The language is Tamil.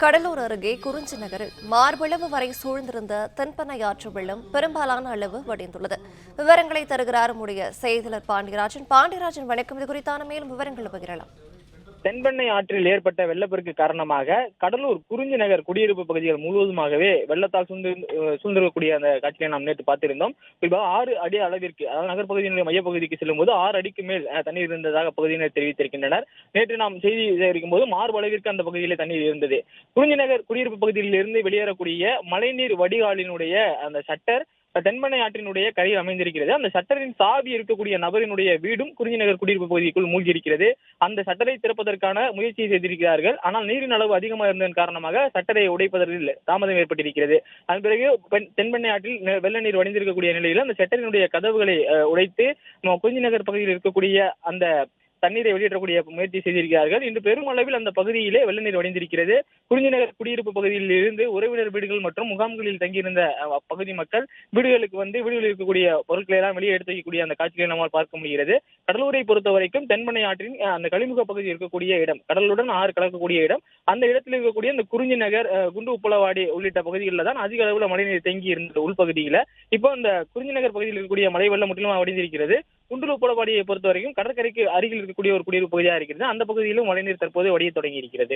கடலூர் அருகே குறிஞ்சி நகரில் மார்பளவு வரை சூழ்ந்திருந்த தென்பெண்ணை ஆற்று வெள்ளம் பெரும்பாலான அளவு வடிந்துள்ளது. விவரங்களை தருகிறார் நம்முடைய செய்தியாளர் பாண்டியராஜன். பாண்டியராஜன், வணக்கம். இது குறித்தான மேலும் விவரங்களை பகிரலாம். தென்பெண்ணை ஆற்றில் ஏற்பட்ட வெள்ளப்பெருக்கு காரணமாக கடலூர் குறிஞ்சி நகர் குடியிருப்பு பகுதிகள் முழுவதுமாகவே வெள்ளத்தால் சூழ்ந்திருக்கக்கூடிய அந்த காட்சியை நாம் நேற்று பார்த்திருந்தோம். குறிப்பாக 6 அடி அளவிற்கு, அதாவது நகர்பகுதியினுடைய மையப்பகுதிக்கு செல்லும் போது 6 அடிக்கு மேல் தண்ணீர் இருந்ததாக பகுதியினர் தெரிவித்திருக்கின்றனர். நேற்று நாம் செய்தி சேகரிக்கும் போது மார்பு அளவிற்கு அந்த பகுதியிலே தண்ணீர் இருந்தது. குறிஞ்சி நகர் குடியிருப்பு பகுதியில் இருந்து வெளியேறக்கூடிய மழைநீர் வடிகாலினுடைய அந்த ஷட்டர் தென்பெண்ணை ஆற்றினுடைய கரையில் அமைந்திருக்கிறது. அந்த சட்டரின் சாவி இருக்கக்கூடிய நபரினுடைய வீடும் குறிஞ்சி நகர் குடியிருப்பு பகுதிக்குள் மூழ்கி இருக்கிறது. அந்த சட்டரை திறப்பதற்கான முயற்சியை செய்திருக்கிறார்கள். ஆனால் நீரின் அளவு அதிகமாக இருந்ததன் காரணமாக சட்டரை உடைப்பதில் தாமதம் ஏற்பட்டிருக்கிறது. அதன் பிறகு தென்பெண்ணை ஆற்றில் வெள்ள நீர் வடிந்திருக்கக்கூடிய நிலையில் அந்த சட்டரினுடைய கதவுகளை உடைத்து குறிஞ்சி நகர் பகுதியில் இருக்கக்கூடிய அந்த தண்ணீரை வெளியேற்றக்கூடிய முயற்சி செய்திருக்கிறார்கள். இன்று பெருமளவில் அந்த பகுதியிலே வெள்ள நீர் வடிந்திருக்கிறது. குறிஞ்சி நகர் குடியிருப்பு பகுதியில் இருந்து உறவினர் வீடுகள் மற்றும் முகாம்களில் தங்கியிருந்த பகுதி மக்கள் வீடுகளுக்கு வந்து வீடுகளில் இருக்கக்கூடிய பொருட்களை எல்லாம் வெளியே எடுத்து வைக்கக்கூடிய அந்த காட்சிகளை நம்மால் பார்க்க முடிகிறது. கடலூரை பொறுத்த வரைக்கும் தென்பெண்ணை ஆற்றின் அந்த கழிமுக பகுதி இருக்கக்கூடிய இடம், கடலுடன் ஆறு கலக்கக்கூடிய இடம், அந்த இடத்தில் இருக்கக்கூடிய அந்த குறிஞ்சி நகர், குண்டு உப்பளவாடி உள்ளிட்ட பகுதிகளில் தான் அதிக அளவில் மழைநீர் தேங்கி இருந்த உள்பகுதியில இப்போ இந்த குறிஞ்சி நகர் பகுதியில் இருக்கக்கூடிய மழை வெள்ளம் முற்றிலும் வடிந்திருக்கிறது. குண்டு உப்பளவாடியை பொறுத்த வரைக்கும் கடற்கரைக்கு அருகில் இருக்கக்கூடிய ஒரு குடியிருப்பு பகுதியாக இருக்கிறது. அந்த பகுதியிலும் மழைநீர் தற்போது வடிய தொடங்கி இருக்கிறது.